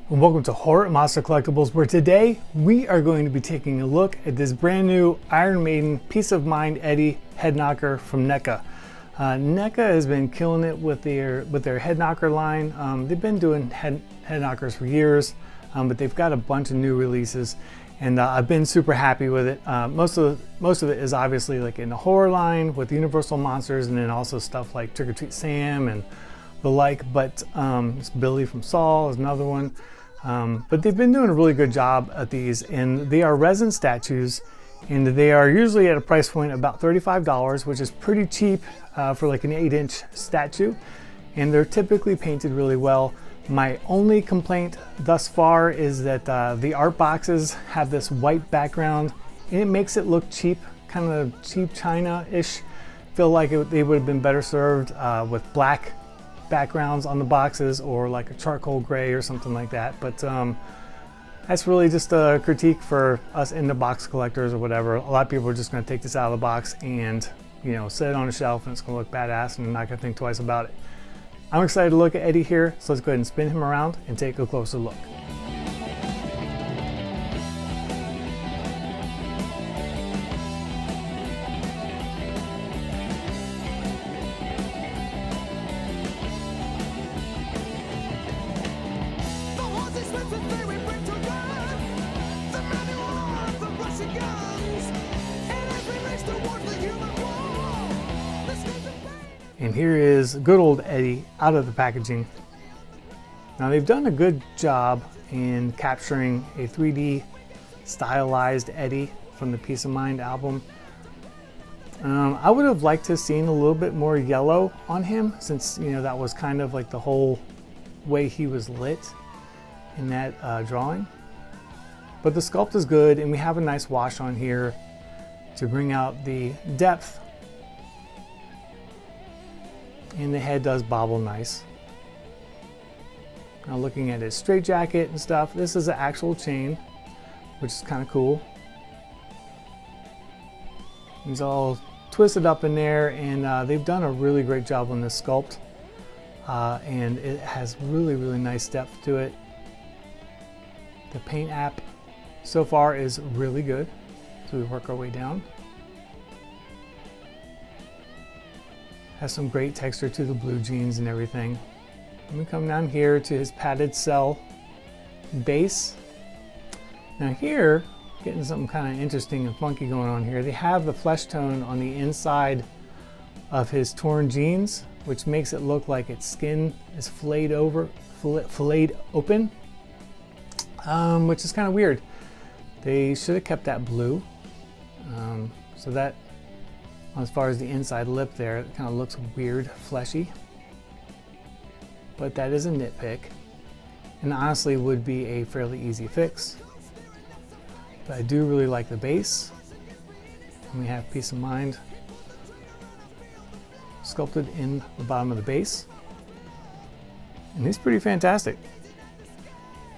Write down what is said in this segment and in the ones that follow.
And welcome to Horror Monster Collectibles, where today we are going to be taking a look at this brand new Iron Maiden Peace of Mind Eddie head knocker from NECA. NECA has been killing it with their head knocker line. They've been doing head knockers for years, but they've got a bunch of new releases, and I've been super happy with it. Most of it is obviously like in the horror line with Universal Monsters, and then also stuff like Trick or Treat Sam and the like. But it's Billy from Saw is another one. But they've been doing a really good job at these, and they are resin statues, and they are usually at a price point of about $35, which is pretty cheap for like an 8-inch statue, and they're typically painted really well. My only complaint thus far is that the art boxes have this white background, and it makes it look cheap, kind of cheap China-ish. Feel like they would have been better served with black backgrounds on the boxes, or like a charcoal gray or something like that. But that's really just a critique for us in the box collectors or whatever. A lot of people are just going to take this out of the box and, you know, set it on a shelf, and it's going to look badass, and they're not going to think twice about it. I'm excited to look at Eddie here, so let's go ahead and spin him around and take a closer look. And here is good old Eddie out of the packaging. Now they've done a good job in capturing a 3D stylized Eddie from the Peace of Mind album. I would have liked to have seen a little bit more yellow on him, since, you know, that was kind of like the whole way he was lit in that drawing. But the sculpt is good, and we have a nice wash on here to bring out the depth. And the head does bobble nice. Now looking at his straitjacket and stuff, this is an actual chain, which is kind of cool. He's all twisted up in there, and they've done a really great job on this sculpt. And it has really nice depth to it. The paint app so far is really good. So we work our way down. Has some great texture to the blue jeans and everything. And we come down here to his padded cell base. Now here, getting something kind of interesting and funky going on here. They have the flesh tone on the inside of his torn jeans, which makes it look like its skin is filleted open, which is kind of weird. They should have kept that blue. So that, as far as the inside lip there, it kind of looks weird, fleshy. But that is a nitpick, and honestly would be a fairly easy fix. But I do really like the base. And we have Peace of Mind sculpted in the bottom of the base. And he's pretty fantastic.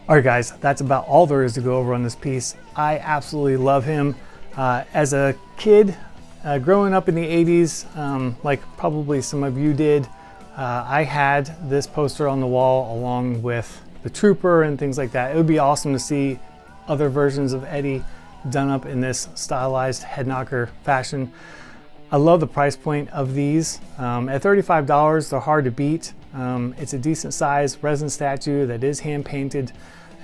Alright guys, that's about all there is to go over on this piece. I absolutely love him. As a kid, growing up in the 80s, like probably some of you did, I had this poster on the wall along with the Trooper and things like that. It would be awesome to see other versions of Eddie done up in this stylized head knocker fashion. I love the price point of these. At $35, they're hard to beat. It's a decent size resin statue that is hand painted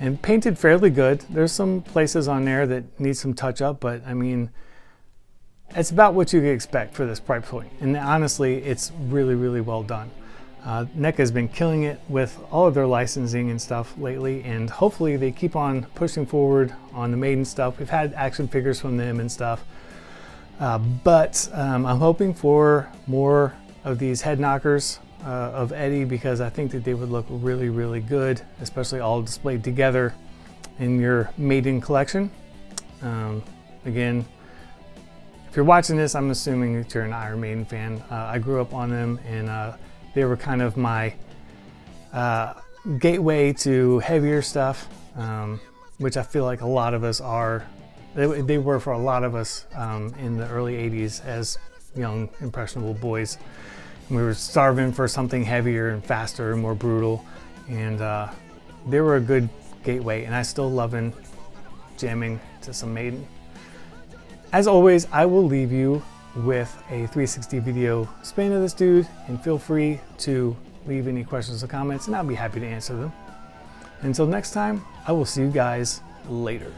and painted fairly good. There's some places on there that need some touch up, but I mean, it's about what you could expect for this price point. And honestly, it's really well done. NECA has been killing it with all of their licensing and stuff lately, and hopefully they keep on pushing forward on the Maiden stuff. We've had action figures from them and stuff. But I'm hoping for more of these head knockers of Eddie, because I think that they would look really good, especially all displayed together in your Maiden collection. Again, if you're watching this, I'm assuming that you're an Iron Maiden fan. I grew up on them, and they were kind of my gateway to heavier stuff, which I feel like a lot of us are. They were for a lot of us in the early 80s as young, impressionable boys. We were starving for something heavier and faster and more brutal, and they were a good gateway, and I still loving jamming to some Maiden. As always, I will leave you with a 360 video spin of this dude, and feel free to leave any questions or comments and I'll be happy to answer them. Until next time, I will see you guys later.